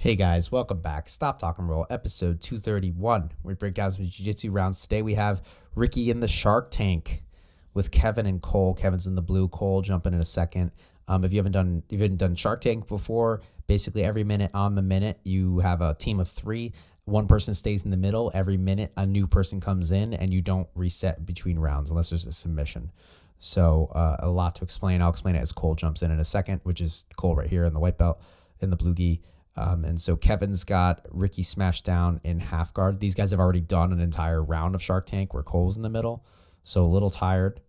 Hey guys, welcome back. Stop Talk and Roll, episode 231. We break down some jiu-jitsu rounds. Today we have Rickey in the Shark Tank with Kevin and Cole. Kevin's in the blue, Cole jumping in a second. If you haven't done Shark Tank before, basically every minute on the minute, you have a team of three. One person stays in the middle. Every minute, a new person comes in, and you don't reset between rounds unless there's a submission. So a lot to explain. I'll explain it as Cole jumps in a second, which is Cole right here in the white belt, in the blue gi. And so Kevin's got Rickey smashed down in half guard. These guys have already done an entire round of Shark Tank where Cole's in the middle. So a little tired,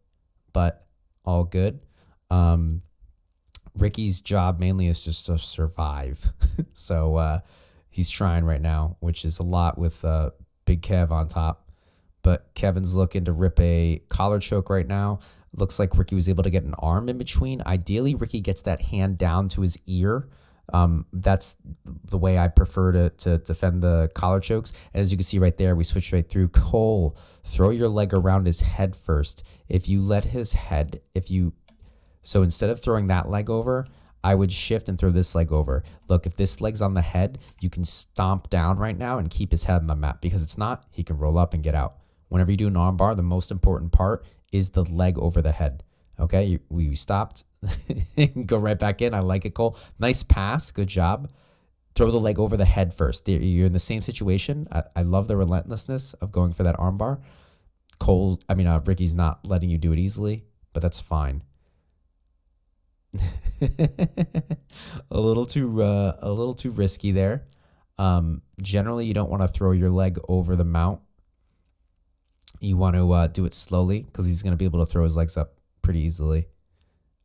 but all good. Rickey's job mainly is just to survive. So he's trying right now, which is a lot with Big Kev on top. But Kevin's looking to rip a collar choke right now. Looks like Rickey was able to get an arm in between. Ideally, Rickey gets that hand down to his ear. That's the way I prefer to defend the collar chokes. And as you can see right there, we switched right through. Cole, throw your leg around his head first. If you let his head, so instead of throwing that leg over, I would shift and throw this leg over. Look, if this leg's on the head, you can stomp down right now and keep his head on the mat, because it's not, he can roll up and get out. Whenever you do an arm bar, the most important part is the leg over the head. Okay, we stopped. Go right back in. I like it, Cole. Nice pass. Good job. Throw the leg over the head first. You're in the same situation. I love the relentlessness of going for that arm bar. Rickey's not letting you do it easily, but that's fine. a little too risky there. Generally, you don't want to throw your leg over the mount. You want to do it slowly, because he's going to be able to throw his legs up pretty easily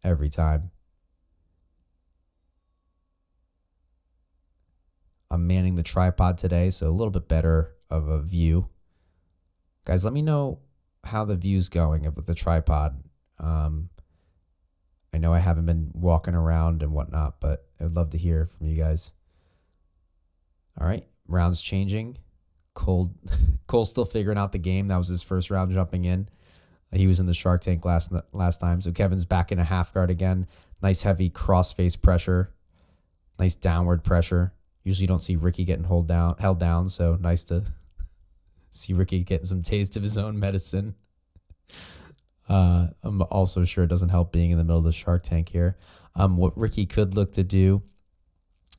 every time. I'm manning the tripod today, so a little bit better of a view. Guys, let me know how the view's going with the tripod. I know I haven't been walking around and whatnot, but I'd love to hear from you guys. All right, rounds changing. Cole's still figuring out the game. That was his first round jumping in. He was in the Shark Tank last time. So Kevin's back in a half guard again. Nice heavy cross face pressure. Nice downward pressure. Usually you don't see Rickey getting held down. So nice to see Rickey getting some taste of his own medicine. I'm also sure it doesn't help being in the middle of the Shark Tank here. What Rickey could look to do,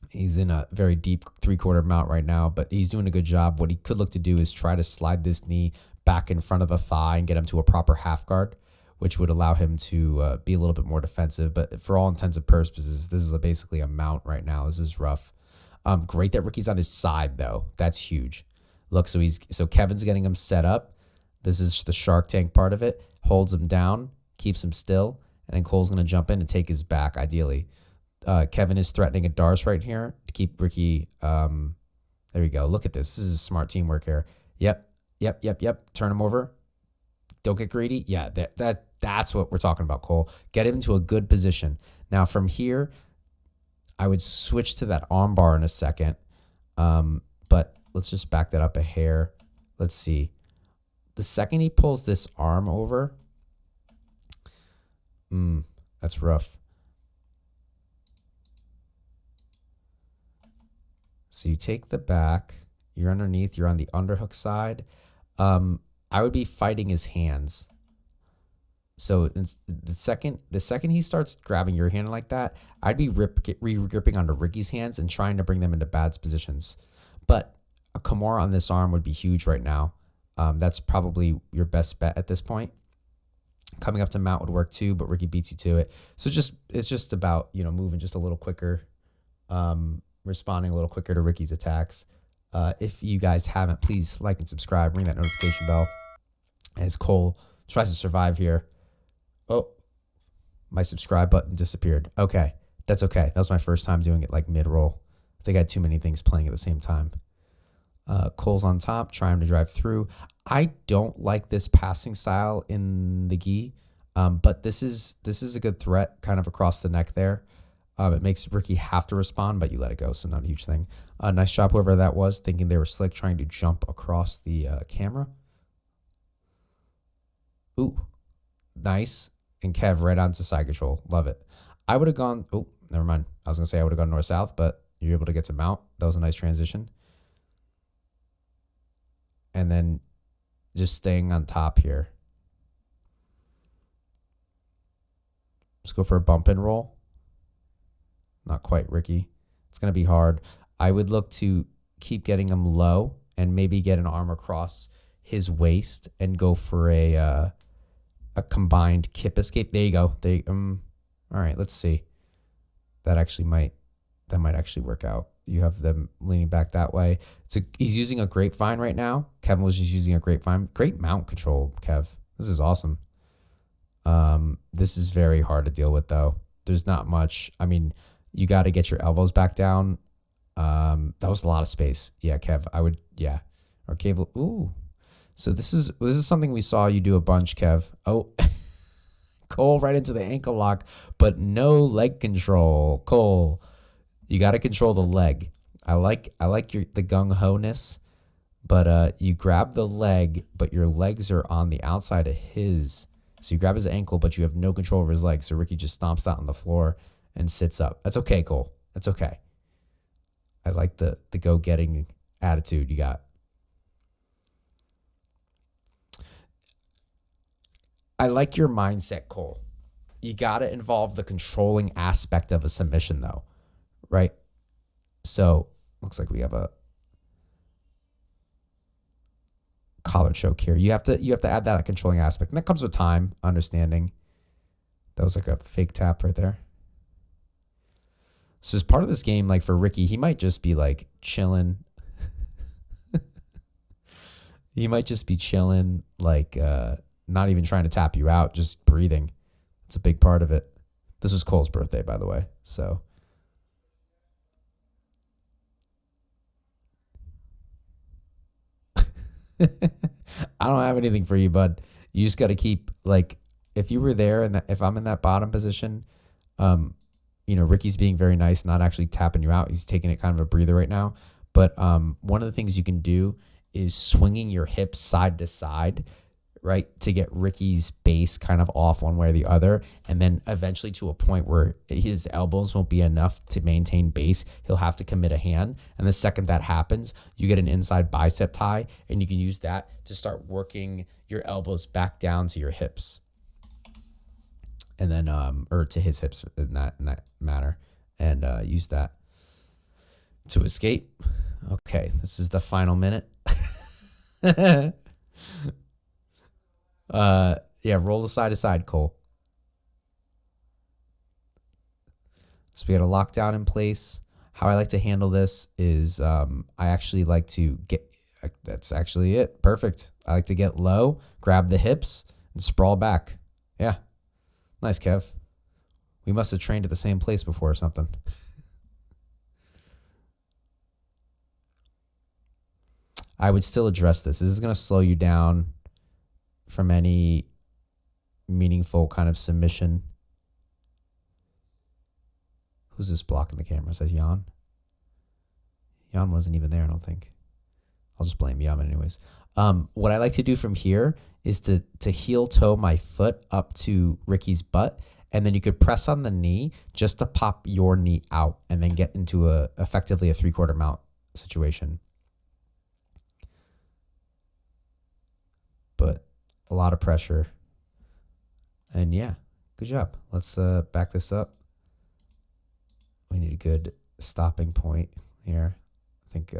he's in a very deep 3/4 mount right now, but he's doing a good job. What he could look to do is try to slide this knee back in front of the thigh and get him to a proper half guard, which would allow him to be a little bit more defensive. But for all intents and purposes, this is basically a mount right now. This is rough. Great that Rickey's on his side, though. That's huge. Look, so Kevin's getting him set up. This is the Shark Tank part of it. Holds him down, keeps him still, and then Cole's going to jump in and take his back, ideally. Kevin is threatening a Darce right here to keep Rickey. There we go. Look at this. This is smart teamwork here. Yep. Turn him over. Don't get greedy. Yeah, that's what we're talking about, Cole. Get him into a good position. Now from here, I would switch to that arm bar in a second. But let's just back that up a hair. Let's see. The second he pulls this arm over, that's rough. So you take the back, you're underneath, you're on the underhook side. I would be fighting his hands. So the second he starts grabbing your hand like that, I'd be gripping onto Rickey's hands and trying to bring them into bad positions. But a Kimura on this arm would be huge right now. That's probably your best bet at this point. Coming up to mount would work too, but Rickey beats you to it. So it's just about, moving just a little quicker, responding a little quicker to Rickey's attacks. If you guys haven't, please like and subscribe. Ring that notification bell as Cole tries to survive here. Oh, my subscribe button disappeared. Okay, that's okay. That was my first time doing it like mid-roll. I think I had too many things playing at the same time. Cole's on top, trying to drive through. I don't like this passing style in the gi, but this is a good threat kind of across the neck there. It makes Rickey have to respond, but you let it go, so not a huge thing. Nice job, whoever that was, thinking they were slick, trying to jump across the camera. Ooh, nice. And Kev right onto side control. Love it. I would have gone, oh, never mind. I was going to say I would have gone north-south, but You're able to get to mount. That was a nice transition. And then just staying on top here. Let's go for a bump and roll. Not quite, Rickey. It's going to be hard. I would look to keep getting him low and maybe get an arm across his waist and go for a combined kip escape. There you go. All right, let's see. That might actually work out. You have them leaning back that way. He's using a grapevine right now. Kevin was just using a grapevine. Great mount control, Kev. This is awesome. This is very hard to deal with, though. There's not much. I mean, you got to get your elbows back down. That was a lot of space. Yeah, Kev, I would, yeah. Or cable. Ooh. So this is something we saw you do a bunch, Kev. Oh, Cole right into the ankle lock, but no leg control. Cole, you got to control the leg. I like the gung-ho-ness, but you grab the leg, but your legs are on the outside of his. So you grab his ankle, but you have no control over his legs. So Rickey just stomps out on the floor and sits up. That's okay, Cole. That's okay. I like the go-getting attitude you got. I like your mindset, Cole. You got to involve the controlling aspect of a submission, though, right? So looks like we have a collar choke here. You have to add that controlling aspect, and that comes with time, understanding. That was like a fake tap right there. So as part of this game, like for Rickey, he might just be like chilling. He might just be chilling, like not even trying to tap you out, just breathing. It's a big part of it. This was Cole's birthday, by the way. So I don't have anything for you, bud. You just got to keep, like, if you were there and if I'm in that bottom position, Rickey's being very nice, not actually tapping you out. He's taking it kind of a breather right now. But one of the things you can do is swinging your hips side to side, right, to get Rickey's base kind of off one way or the other, and then eventually to a point where his elbows won't be enough to maintain base. He'll have to commit a hand, and the second that happens, you get an inside bicep tie, and you can use that to start working your elbows back down to your hips, and then or to his hips in that matter, and use that to escape. Okay, this is the final minute. Roll the side to side, Cole. So we got a lockdown in place. How I like to handle this is I actually like to get, that's actually it. Perfect. I like to get low, grab the hips, and sprawl back. Yeah. Nice, Kev. We must have trained at the same place before or something. I would still address this. This is going to slow you down from any meaningful kind of submission. Who's this blocking the camera? Is that Jan? Jan wasn't even there, I don't think. I'll just blame Jan anyways. What I like to do from here is to heel toe my foot up to Rickey's butt, and then you could press on the knee just to pop your knee out and then get into effectively a 3/4 mount situation. But a lot of pressure. And yeah, good job. Let's back this up. We need a good stopping point here. I think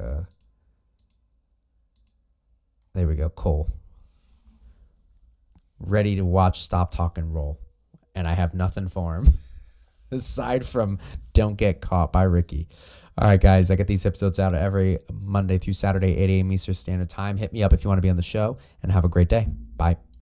there we go. Cole. Ready to watch Stop, Talk, and Roll. And I have nothing for him. Aside from Don't Get Caught by Rickey. All right, guys. I get these episodes out every Monday through Saturday, 8 a.m. Eastern Standard Time. Hit me up if you want to be on the show. And have a great day. Bye.